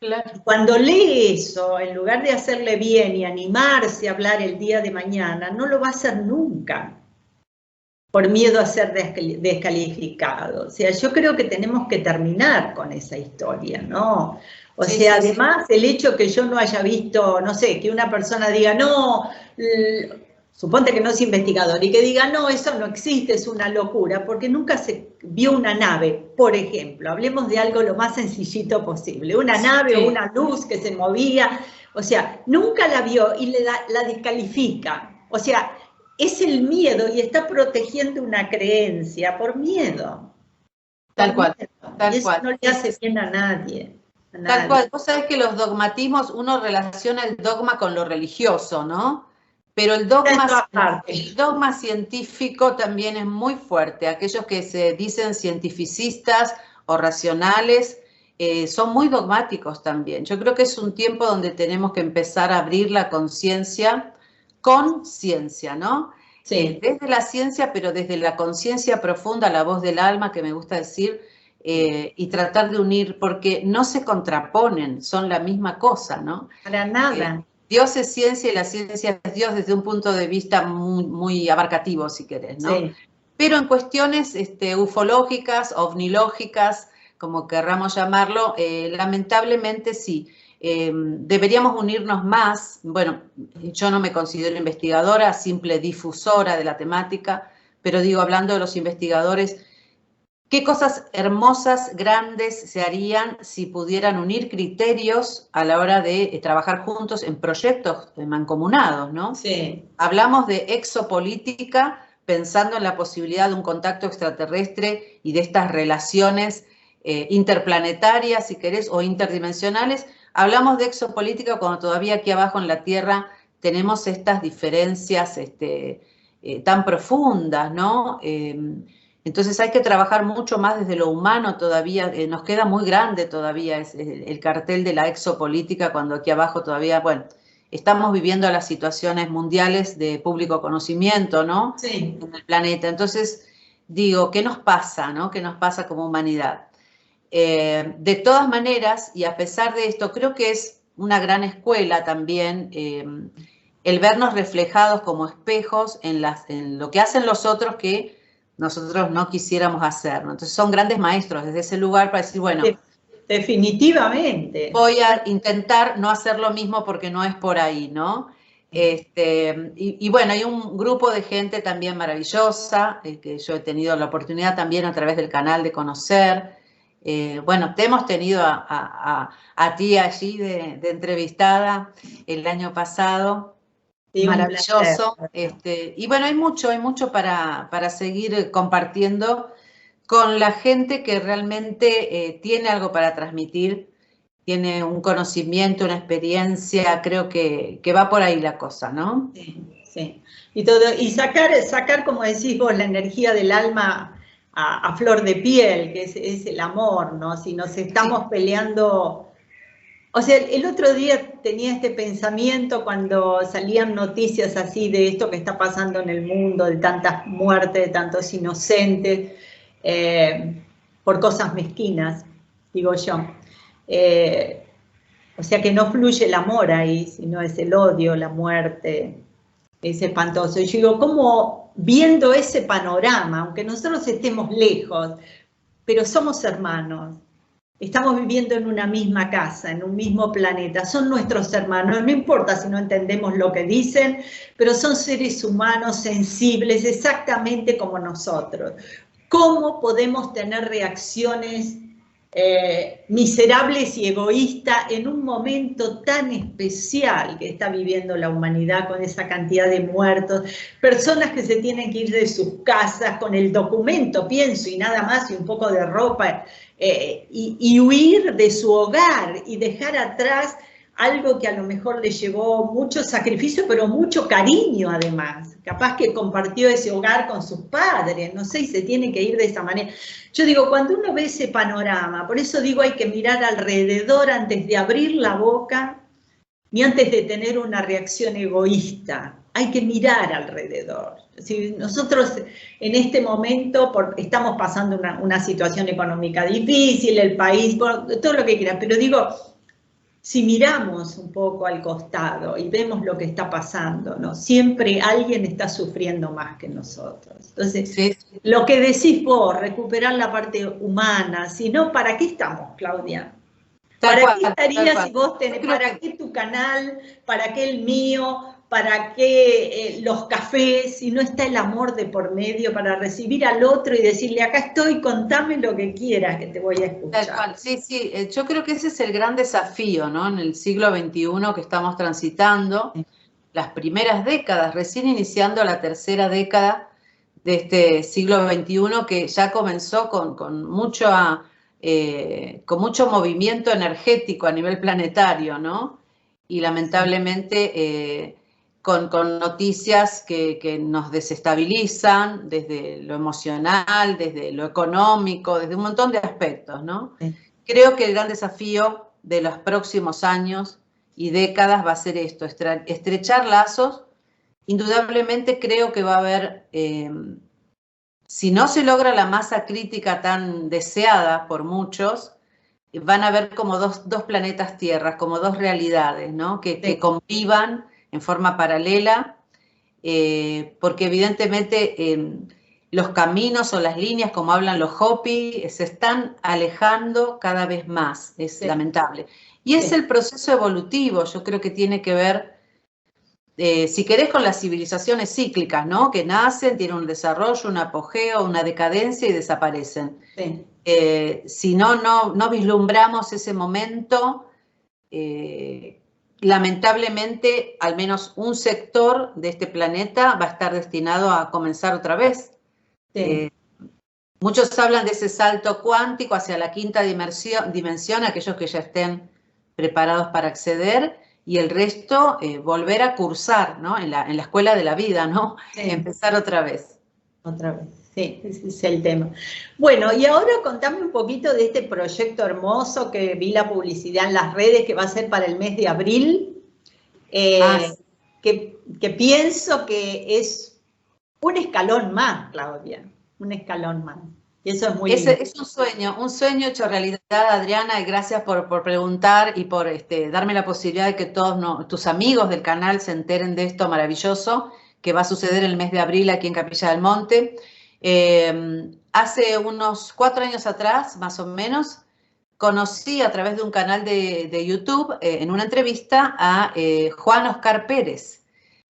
S2: claro.
S1: Cuando lee eso, en lugar de hacerle bien y animarse a hablar el día de mañana, no lo va a hacer nunca, por miedo a ser descalificado. O sea, yo creo que tenemos que terminar con esa historia, ¿no? O
S2: Sí,
S1: sea,
S2: sí, sí.
S1: además, el hecho que yo no haya visto, no sé, que una persona diga, no, suponte que no es investigador, y que diga, no, eso no existe, es una locura, porque nunca se vio una nave, por ejemplo, hablemos de algo lo más sencillito posible, una nave o
S2: Sí.
S1: una luz que se movía, o sea, nunca la vio y la descalifica. O sea, es el miedo y está protegiendo una creencia por miedo.
S2: Tal cual, tal
S1: y eso
S2: cual.
S1: No le hace bien a nadie.
S2: Tal cual. Vos sabés que los dogmatismos, uno relaciona el dogma con lo religioso, ¿no? Pero el dogma científico también es muy fuerte. Aquellos que se dicen cientificistas o racionales son muy dogmáticos también. Yo creo que es un tiempo donde tenemos que empezar a abrir la conciencia con ciencia, ¿no?
S1: Sí.
S2: Desde la ciencia, pero desde la conciencia profunda, la voz del alma, que me gusta decir, y tratar de unir, porque no se contraponen, son la misma cosa, ¿no?
S1: Para nada.
S2: Dios es ciencia y la ciencia es Dios desde un punto de vista muy, muy abarcativo, si querés, ¿no?
S1: Sí.
S2: Pero en cuestiones ufológicas, ovnilógicas, como querramos llamarlo, lamentablemente sí. Deberíamos unirnos más. Bueno, yo no me considero investigadora, simple difusora de la temática, pero digo, hablando de los investigadores, ¿qué cosas hermosas, grandes se harían si pudieran unir criterios a la hora de trabajar juntos en proyectos mancomunados, ¿no?
S1: Sí.
S2: Hablamos de exopolítica, pensando en la posibilidad de un contacto extraterrestre y de estas relaciones interplanetarias, si querés, o interdimensionales. Hablamos de exopolítica cuando todavía aquí abajo en la Tierra tenemos estas diferencias tan profundas, ¿no? Entonces hay que trabajar mucho más desde lo humano todavía, nos queda muy grande todavía el cartel de la exopolítica cuando aquí abajo todavía, bueno, estamos viviendo las situaciones mundiales de público conocimiento, ¿no?
S1: Sí.
S2: En el planeta. Entonces, digo, ¿qué nos pasa, no? ¿Qué nos pasa como humanidad? De todas maneras, y a pesar de esto, creo que es una gran escuela también el vernos reflejados como espejos en lo que hacen los otros que nosotros no quisiéramos hacer, ¿no? Entonces son grandes maestros desde ese lugar para decir, bueno,
S1: definitivamente.
S2: Voy a intentar no hacer lo mismo porque no es por ahí, ¿no? Y bueno, hay un grupo de gente también maravillosa que yo he tenido la oportunidad también a través del canal de conocer. Bueno, te hemos tenido a ti allí de entrevistada el año pasado.
S1: Sí,
S2: Maravilloso. Y bueno, hay mucho para seguir compartiendo con la gente que realmente tiene algo para transmitir, tiene un conocimiento, una experiencia, creo que va por ahí la cosa, ¿no?
S1: Sí, sí. Y sacar, como decís vos, la energía del alma a flor de piel, que es el amor, ¿no? Si nos estamos peleando. O sea, el otro día tenía este pensamiento cuando salían noticias así de esto que está pasando en el mundo, de tantas muertes, de tantos inocentes, por cosas mezquinas, digo yo. O sea que no fluye el amor ahí, sino es el odio, la muerte, es espantoso. Y yo digo, ¿cómo viendo ese panorama, aunque nosotros estemos lejos, pero somos hermanos? Estamos viviendo en una misma casa, en un mismo planeta, son nuestros hermanos, no importa si no entendemos lo que dicen, pero son seres humanos sensibles exactamente como nosotros. ¿Cómo podemos tener reacciones miserables y egoístas en un momento tan especial que está viviendo la humanidad con esa cantidad de muertos, personas que se tienen que ir de sus casas con el documento, pienso, y nada más, y un poco de ropa, y huir de su hogar y dejar atrás algo que a lo mejor le llevó mucho sacrificio, pero mucho cariño además. Capaz que compartió ese hogar con sus padres, no sé, y se tiene que ir de esa manera. Yo digo, cuando uno ve ese panorama, por eso digo hay que mirar alrededor antes de abrir la boca ni antes de tener una reacción egoísta. Hay que mirar alrededor. Si nosotros en este momento estamos pasando una situación económica difícil, el país, todo lo que quieras, pero digo, si miramos un poco al costado y vemos lo que está pasando, ¿no? Siempre alguien está sufriendo más que nosotros. Entonces, sí, lo que decís vos, recuperar la parte humana, si no, ¿para qué estamos, Claudia? ¿Para qué estarías si vos tenés, para qué tu canal, para qué el mío, para qué los cafés, si no está el amor de por medio para recibir al otro y decirle, acá estoy, contame lo que quieras que te voy a escuchar?
S2: Sí, sí, yo creo que ese es el gran desafío, ¿no? En el siglo XXI que estamos transitando, las primeras décadas, recién iniciando la tercera década de este siglo XXI, que ya comenzó con mucho movimiento energético a nivel planetario, ¿no? Y lamentablemente con noticias que nos desestabilizan desde lo emocional, desde lo económico, desde un montón de aspectos, ¿no? Sí. Creo que el gran desafío de los próximos años y décadas va a ser esto, estrechar lazos. Indudablemente creo que va a haber, si no se logra la masa crítica tan deseada por muchos, van a haber como dos planetas tierras, como dos realidades, ¿no? Que convivan en forma paralela, porque evidentemente los caminos o las líneas, como hablan los Hopi, se están alejando cada vez más, es lamentable. Y es el proceso evolutivo, yo creo que tiene que ver, si querés, con las civilizaciones cíclicas, ¿no? Que nacen, tienen un desarrollo, un apogeo, una decadencia y desaparecen. Sí. Si no vislumbramos ese momento, lamentablemente, al menos un sector de este planeta va a estar destinado a comenzar otra vez. Sí. Muchos hablan de ese salto cuántico hacia la quinta dimensión, aquellos que ya estén preparados para acceder, y el resto volver a cursar, ¿no? En la escuela de la vida, ¿no? Sí. Empezar otra vez.
S1: Otra vez, sí, ese es el tema. Bueno, y ahora contame un poquito de este proyecto hermoso que vi la publicidad en las redes, que va a ser para el mes de abril, que pienso que es un escalón más, Claudia, un escalón más. Y eso es muy lindo.
S2: Es un sueño hecho realidad, Adriana, y gracias por preguntar y por darme la posibilidad de que todos tus amigos del canal se enteren de esto maravilloso que va a suceder el mes de abril aquí en Capilla del Monte. Hace unos 4 años atrás, más o menos, conocí a través de un canal de YouTube, en una entrevista, a Juan Oscar Pérez,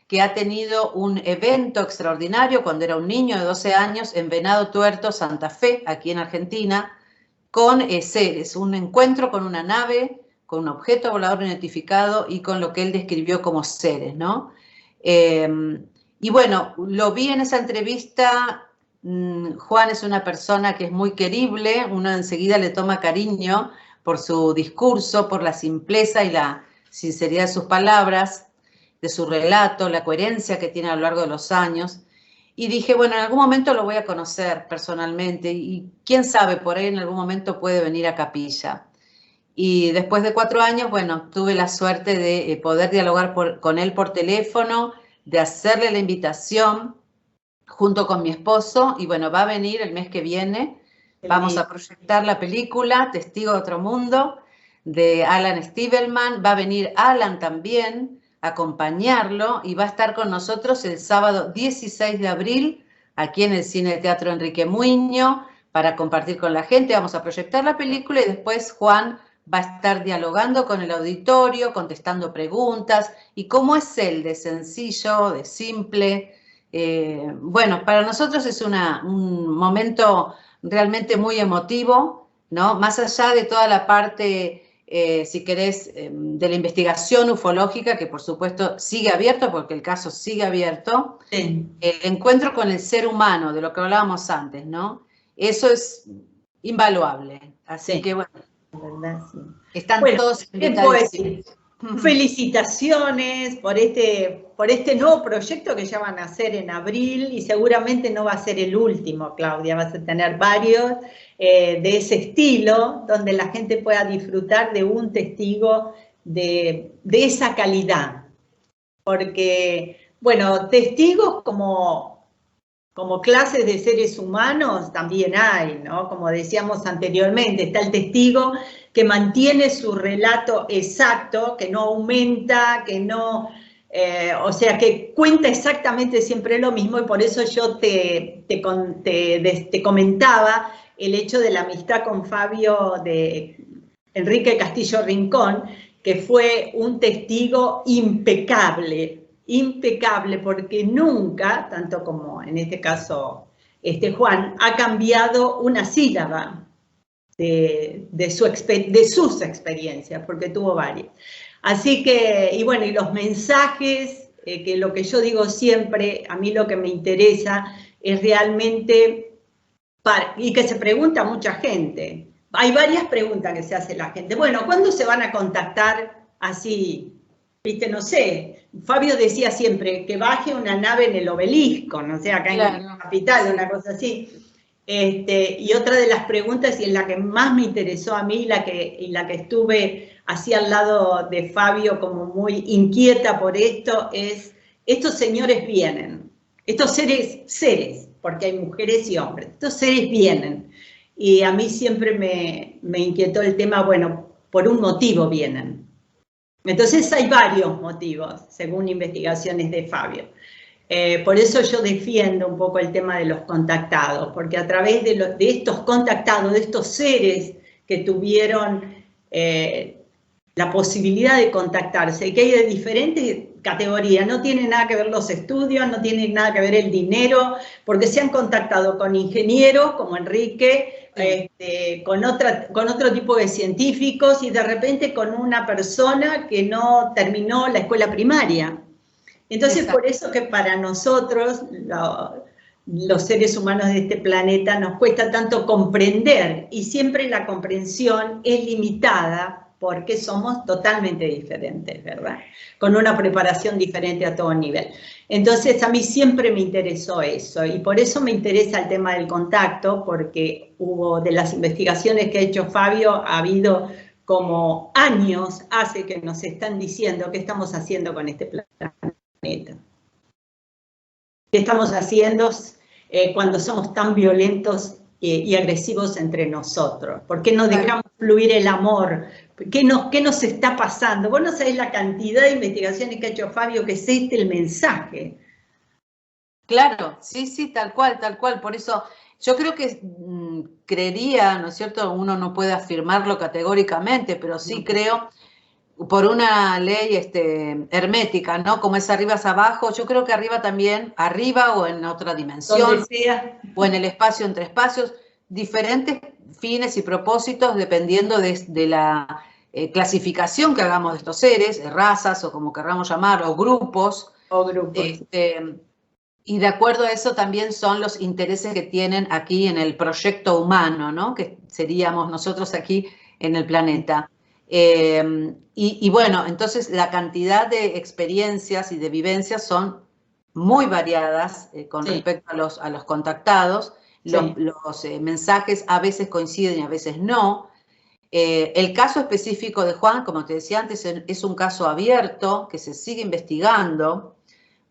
S2: que ha tenido un evento extraordinario cuando era un niño de 12 años en Venado Tuerto, Santa Fe, aquí en Argentina, con seres, un encuentro con una nave, con un objeto volador no identificado y con lo que él describió como seres, ¿no? Y bueno, lo vi en esa entrevista. Juan es una persona que es muy querible, uno enseguida le toma cariño por su discurso, por la simpleza y la sinceridad de sus palabras, de su relato, la coherencia que tiene a lo largo de los años. Y dije, bueno, en algún momento lo voy a conocer personalmente y quién sabe, por ahí en algún momento puede venir a Capilla. Y después de 4 años, bueno, tuve la suerte de poder dialogar con él por teléfono, de hacerle la invitación junto con mi esposo, y bueno, va a venir el mes que viene. Vamos a proyectar la película Testigo de Otro Mundo, de Alan Stivelman. Va a venir Alan también a acompañarlo y va a estar con nosotros el sábado 16 de abril, aquí en el Cine Teatro Enrique Muiño, para compartir con la gente. Vamos a proyectar la película y después Juan va a estar dialogando con el auditorio, contestando preguntas, y cómo es él, de sencillo, de simple. Bueno, para nosotros es un momento realmente muy emotivo, ¿no? Más allá de toda la parte, si querés, de la investigación ufológica, que por supuesto sigue abierto, porque el caso sigue abierto, sí. El encuentro con el ser humano, de lo que hablábamos antes, ¿no? Eso es invaluable. Así sí. Que bueno,
S1: ¿verdad? Sí.
S2: Están todos invitados.
S1: Felicitaciones por este nuevo proyecto que ya van a hacer en abril, y seguramente no va a ser el último, Claudia. Vas a tener varios de ese estilo, donde la gente pueda disfrutar de un testigo de esa calidad. Porque, bueno, testigos como clases de seres humanos también hay, ¿no? Como decíamos anteriormente, está el testigo que mantiene su relato exacto, que no aumenta, que no, o sea, que cuenta exactamente siempre lo mismo, y por eso yo te comentaba el hecho de la amistad con Fabio de Enrique Castillo Rincón, que fue un testigo impecable, porque nunca, tanto como en este caso Juan, ha cambiado una sílaba de sus experiencias, porque tuvo varias. Así que, y bueno, y los mensajes que lo que yo digo siempre, a mí lo que me interesa es realmente, y que se pregunta mucha gente, hay varias preguntas que se hace la gente. Bueno, ¿cuándo se van a contactar así? Viste, no sé, Fabio decía siempre que baje una nave en el Obelisco, no sé, acá en la capital, una cosa así. Y otra de las preguntas, y es la que más me interesó a mí, y la que estuve así al lado de Fabio como muy inquieta por esto, es, estos señores vienen, estos seres, porque hay mujeres y hombres, estos seres vienen. Y a mí siempre me inquietó el tema, bueno, por un motivo vienen. Entonces hay varios motivos, según investigaciones de Fabio. Por eso yo defiendo un poco el tema de los contactados, porque a través de estos contactados, de estos seres que tuvieron la posibilidad de contactarse, que hay de diferentes categorías, no tiene nada que ver los estudios, no tiene nada que ver el dinero, porque se han contactado con ingenieros como Enrique, con otro tipo de científicos y de repente con una persona que no terminó la escuela primaria. Entonces, por eso que para nosotros, los seres humanos de este planeta, nos cuesta tanto comprender, y siempre la comprensión es limitada porque somos totalmente diferentes, ¿verdad? Con una preparación diferente a todo nivel. Entonces, a mí siempre me interesó eso, y por eso me interesa el tema del contacto, porque de las investigaciones que ha hecho Fabio, ha habido como años hace que nos están diciendo qué estamos haciendo con este planeta. ¿Qué estamos haciendo cuando somos tan violentos y agresivos entre nosotros? ¿Por qué no dejamos fluir el amor? ¿Qué nos está pasando? Vos no sabés la cantidad de investigaciones que ha hecho Fabio, que es el mensaje.
S2: Claro, sí, tal cual. Por eso yo creo que creería, ¿no es cierto? Uno no puede afirmarlo categóricamente, pero sí creo, por una ley hermética, ¿no? Como es arriba es abajo, yo creo que arriba también, arriba o en otra dimensión, o en el espacio entre espacios, diferentes fines y propósitos dependiendo de la clasificación que hagamos de estos seres, razas o como querramos llamar, o grupos. Y de acuerdo a eso también son los intereses que tienen aquí en el proyecto humano, ¿no? Que seríamos nosotros aquí en el planeta. Y bueno, entonces la cantidad de experiencias y de vivencias son muy variadas con respecto a los contactados. Los mensajes a veces coinciden y a veces no. El caso específico de Juan, como te decía antes, es un caso abierto que se sigue investigando,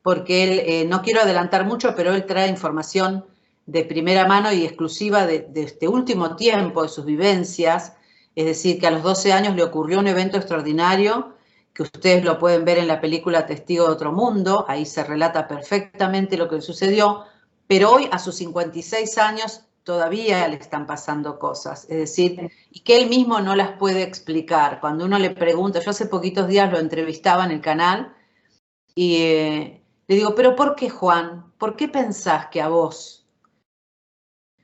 S2: porque él, no quiero adelantar mucho, pero él trae información de primera mano y exclusiva de este último tiempo, de sus vivencias. Es decir, que a los 12 años le ocurrió un evento extraordinario, que ustedes lo pueden ver en la película Testigo de otro mundo, ahí se relata perfectamente lo que le sucedió, pero hoy a sus 56 años todavía le están pasando cosas, es decir, y que él mismo no las puede explicar. Cuando uno le pregunta, yo hace poquitos días lo entrevistaba en el canal, y le digo, ¿pero por qué, Juan? ¿Por qué pensás que a vos?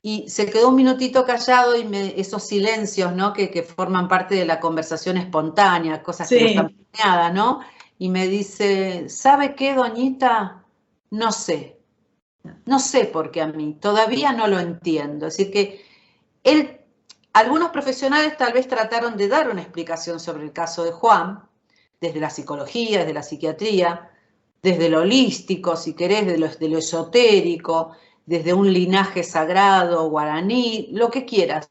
S2: Y se quedó un minutito callado y esos silencios, ¿no? Que forman parte de la conversación espontánea, cosas que no están planeadas, ¿no? Y me dice, ¿sabe qué, doñita? No sé. No sé por qué a mí. Todavía no lo entiendo. Es decir que algunos profesionales tal vez trataron de dar una explicación sobre el caso de Juan, desde la psicología, desde la psiquiatría, desde lo holístico, si querés, de lo esotérico, desde un linaje sagrado, guaraní, lo que quieras.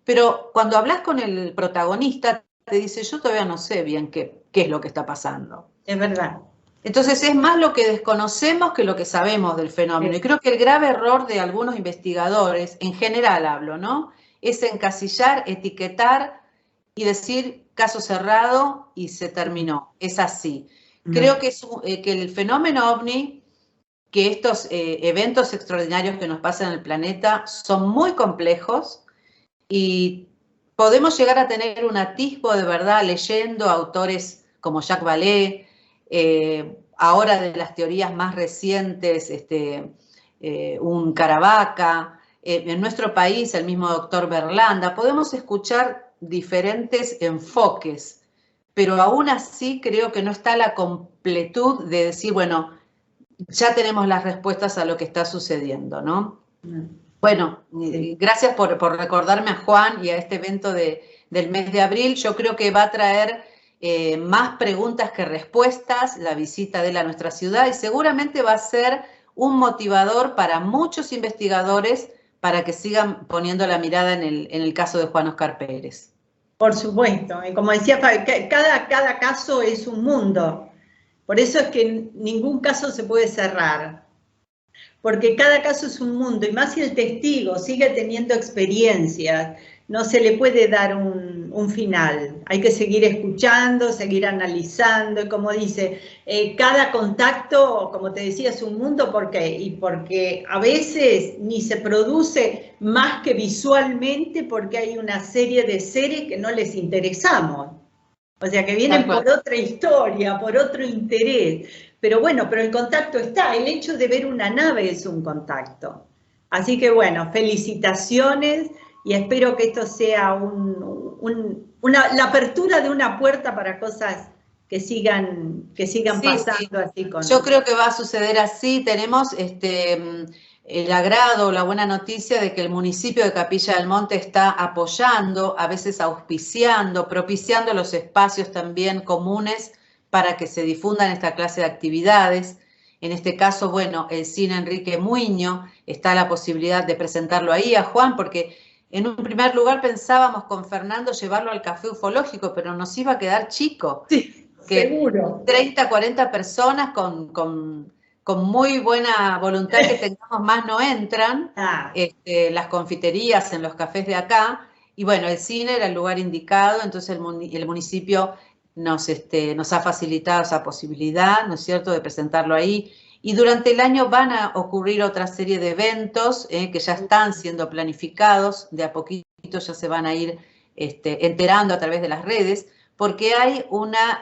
S2: Pero cuando hablas con el protagonista, te dice, yo todavía no sé bien qué es lo que está pasando.
S1: Es verdad.
S2: Entonces es más lo que desconocemos que lo que sabemos del fenómeno. Y creo que el grave error de algunos investigadores, en general hablo, ¿no? Es encasillar, etiquetar y decir caso cerrado y se terminó. Es así. Creo que el fenómeno OVNI, que estos eventos extraordinarios que nos pasan en el planeta son muy complejos y podemos llegar a tener un atisbo de verdad leyendo autores como Jacques Vallée, ahora de las teorías más recientes, un Caravaca, en nuestro país el mismo doctor Berlanda. Podemos escuchar diferentes enfoques, pero aún así creo que no está la completud de decir, bueno, ya tenemos las respuestas a lo que está sucediendo, ¿no? Bueno,
S1: Sí.
S2: gracias por recordarme a Juan y a este evento del mes de abril. Yo creo que va a traer más preguntas que respuestas la visita de él a nuestra ciudad y seguramente va a ser un motivador para muchos investigadores para que sigan poniendo la mirada en el caso de Juan Oscar Pérez.
S1: Por supuesto, y como decía Fabi, cada caso es un mundo. Por eso es que ningún caso se puede cerrar, porque cada caso es un mundo, y más si el testigo sigue teniendo experiencias, no se le puede dar un final. Hay que seguir escuchando, seguir analizando, y como dice, cada contacto, como te decía, es un mundo. ¿Por qué? Y porque a veces ni se produce más que visualmente, porque hay una serie de seres que no les interesamos. O sea, que vienen por otra historia, por otro interés. Pero bueno, pero el contacto está. El hecho de ver una nave es un contacto. Así que bueno, felicitaciones y espero que esto sea la apertura de una puerta para cosas que sigan pasando. Sí. Así con...
S2: Yo creo que va a suceder así. Tenemos el agrado, la buena noticia de que el municipio de Capilla del Monte está apoyando, a veces auspiciando, propiciando los espacios también comunes para que se difundan esta clase de actividades. En este caso, bueno, el cine Enrique Muiño, está la posibilidad de presentarlo ahí a Juan, porque en un primer lugar pensábamos con Fernando llevarlo al café ufológico, pero nos iba a quedar chico.
S1: Sí,
S2: que
S1: seguro.
S2: 30, 40 personas con muy buena voluntad que tengamos más no entran, las confiterías en los cafés de acá, y bueno, el cine era el lugar indicado, entonces el municipio nos ha facilitado esa posibilidad, ¿no es cierto?, de presentarlo ahí. Y durante el año van a ocurrir otra serie de eventos que ya están siendo planificados, de a poquito ya se van a ir enterando a través de las redes, porque hay una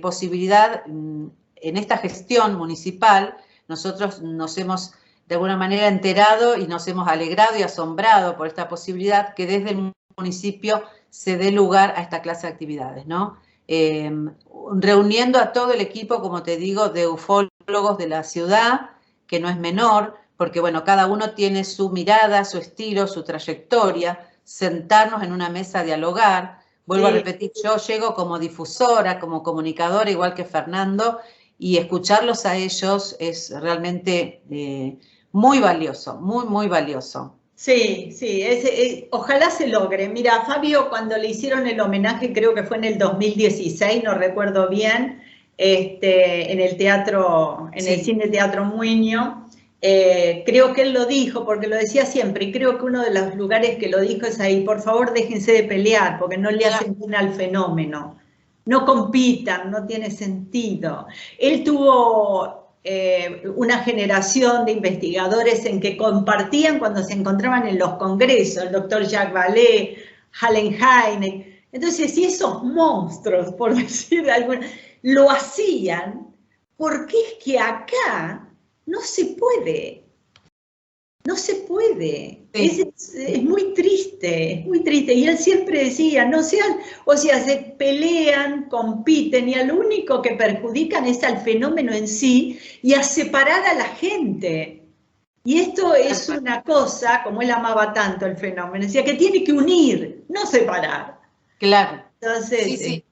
S2: posibilidad en esta gestión municipal. Nosotros nos hemos de alguna manera enterado y nos hemos alegrado y asombrado por esta posibilidad que desde el municipio se dé lugar a esta clase de actividades, ¿no? Reuniendo a todo el equipo, como te digo, de ufólogos de la ciudad, que no es menor, porque bueno, cada uno tiene su mirada, su estilo, su trayectoria, sentarnos en una mesa a dialogar. Vuelvo a repetir, yo llego como difusora, como comunicadora, igual que Fernando, y escucharlos a ellos es realmente muy valioso, muy, muy valioso.
S1: Sí, sí, ojalá se logre. Mira, Fabio, cuando le hicieron el homenaje, creo que fue en el 2016, no recuerdo bien, en el teatro, en el Cine Teatro Muiño, creo que él lo dijo, porque lo decía siempre, y creo que uno de los lugares que lo dijo es ahí: por favor déjense de pelear, porque no le hacen bien al fenómeno. No compitan, no tiene sentido. Él tuvo una generación de investigadores en que compartían cuando se encontraban en los congresos, el doctor Jacques Vallée, Allen Hynek. Entonces, si esos monstruos, por decir de alguna, lo hacían, ¿por qué es que acá no se puede? No se puede. Sí. Es muy triste, es muy triste. Y él siempre decía, no sean, o sea, se pelean, compiten, y al único que perjudican es al fenómeno en sí y a separar a la gente. Y esto es una cosa, como él amaba tanto el fenómeno, decía que tiene que unir, no separar.
S2: Claro. Entonces, sí.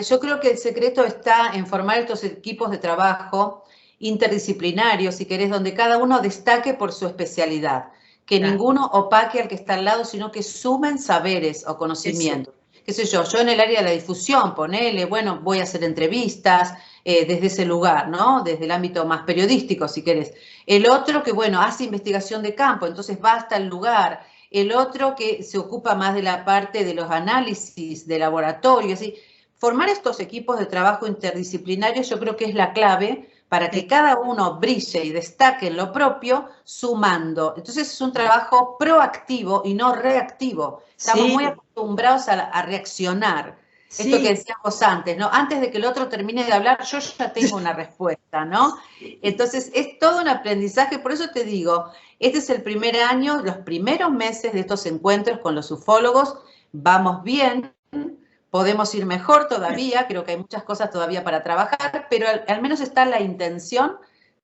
S2: Yo creo que el secreto está en formar estos equipos de trabajo interdisciplinarios, si querés, donde cada uno destaque por su especialidad, que ninguno opaque al que está al lado, sino que sumen saberes o conocimientos. Qué sé yo en el área de la difusión, ponele, bueno, voy a hacer entrevistas desde ese lugar, ¿no? Desde el ámbito más periodístico, si querés. El otro que, bueno, hace investigación de campo, entonces va hasta el lugar. El otro que se ocupa más de la parte de los análisis de laboratorio, ¿sí? Formar estos equipos de trabajo interdisciplinarios yo creo que es la clave para que cada uno brille y destaque en lo propio, sumando. Entonces es un trabajo proactivo y no reactivo. Estamos muy acostumbrados a reaccionar. Esto que decíamos antes, ¿no? Antes de que el otro termine de hablar, yo ya tengo una respuesta, ¿no? Entonces es todo un aprendizaje, por eso te digo, este es el primer año, los primeros meses de estos encuentros con los ufólogos, vamos bien, podemos ir mejor todavía, creo que hay muchas cosas todavía para trabajar, pero al menos está la intención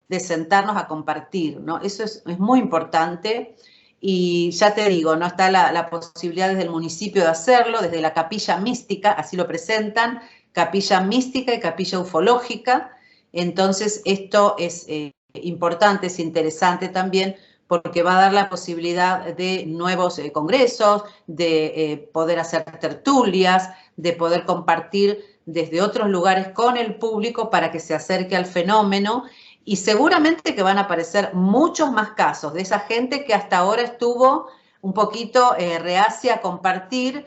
S2: de sentarnos a compartir, ¿no? Eso es muy importante. Y ya te digo, no está la posibilidad desde el municipio de hacerlo, desde la capilla mística, así lo presentan, capilla mística y capilla ufológica. Entonces esto es importante, es interesante también, porque va a dar la posibilidad de nuevos congresos, de poder hacer tertulias, de poder compartir desde otros lugares con el público para que se acerque al fenómeno. Y seguramente que van a aparecer muchos más casos de esa gente que hasta ahora estuvo un poquito reacia a compartir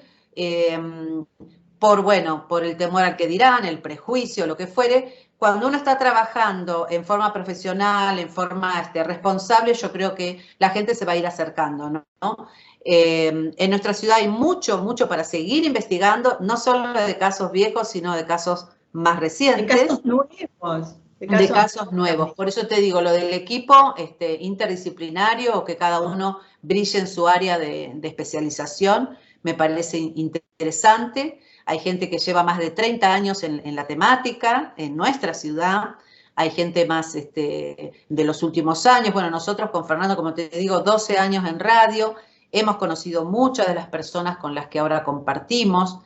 S2: por el temor al que dirán, el prejuicio, lo que fuere. Cuando uno está trabajando en forma profesional, en forma responsable, yo creo que la gente se va a ir acercando, ¿no? En nuestra ciudad hay mucho para seguir investigando, no solo de casos viejos, sino de casos más recientes.
S1: De casos nuevos.
S2: De casos nuevos. Por eso te digo, lo del equipo interdisciplinario, o que cada uno brille en su área de especialización, me parece interesante. Hay gente que lleva más de 30 años en la temática, en nuestra ciudad. Hay gente más de los últimos años. Bueno, nosotros con Fernando, como te digo, 12 años en radio. Hemos conocido muchas de las personas con las que ahora compartimos.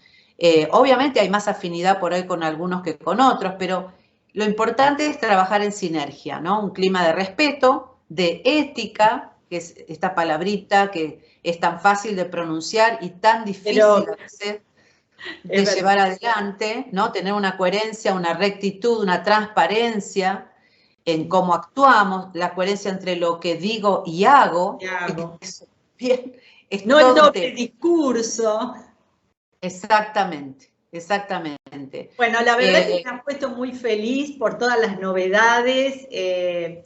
S2: Obviamente hay más afinidad por hoy con algunos que con otros, pero lo importante es trabajar en sinergia, ¿no? Un clima de respeto, de ética, que es esta palabrita que es tan fácil de pronunciar y tan difícil a veces de llevar adelante, ¿no? Tener una coherencia, una rectitud, una transparencia en cómo actuamos, la coherencia entre lo que digo y hago.
S1: No el doble discurso.
S2: Exactamente.
S1: Bueno, la verdad es que me ha puesto muy feliz por todas las novedades.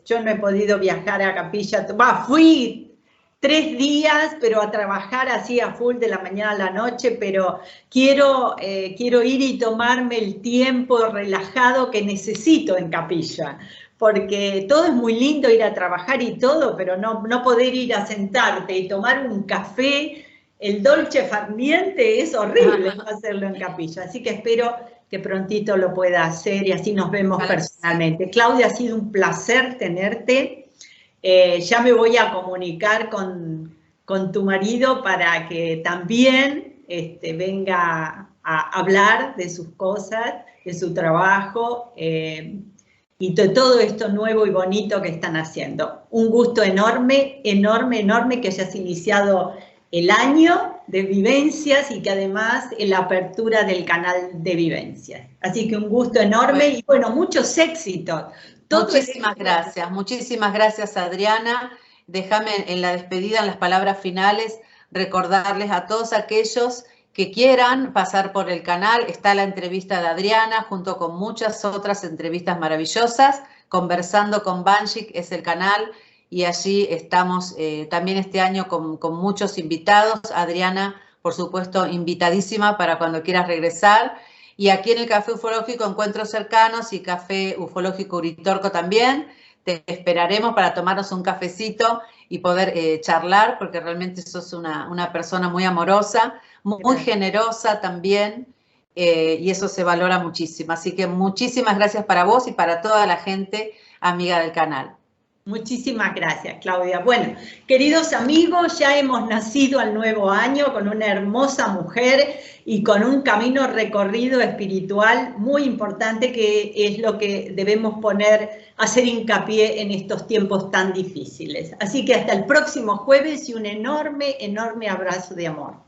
S1: Yo no he podido viajar a Capilla. Fui 3 días, pero a trabajar así a full de la mañana a la noche, pero quiero ir y tomarme el tiempo relajado que necesito en Capilla, porque todo es muy lindo ir a trabajar y todo, pero no poder ir a sentarte y tomar un café. El dolce far niente es horrible hacerlo en Capilla, así que espero que prontito lo pueda hacer y así nos vemos personalmente. Claudia, ha sido un placer tenerte. Ya me voy a comunicar con tu marido para que también venga a hablar de sus cosas, de su trabajo y de todo esto nuevo y bonito que están haciendo. Un gusto enorme que hayas iniciado el año de Vivencias y que además la apertura del canal de Vivencias. Así que un gusto enorme y bueno, muchos éxitos.
S2: Muchísimas gracias Adriana. Déjame en la despedida, en las palabras finales, recordarles a todos aquellos que quieran pasar por el canal. Está la entrevista de Adriana junto con muchas otras entrevistas maravillosas. Conversando con Banshik es el canal. Y allí estamos también este año con muchos invitados. Adriana, por supuesto, invitadísima para cuando quieras regresar. Y aquí en el Café Ufológico, Encuentros Cercanos y Café Ufológico Uritorco también. Te esperaremos para tomarnos un cafecito y poder charlar, porque realmente sos una persona muy amorosa, muy generosa también, y eso se valora muchísimo. Así que muchísimas gracias para vos y para toda la gente amiga del canal.
S1: Muchísimas gracias, Claudia. Bueno, queridos amigos, ya hemos nacido al nuevo año con una hermosa mujer y con un camino recorrido espiritual muy importante, que es lo que debemos hacer hincapié en estos tiempos tan difíciles. Así que hasta el próximo jueves y un enorme abrazo de amor.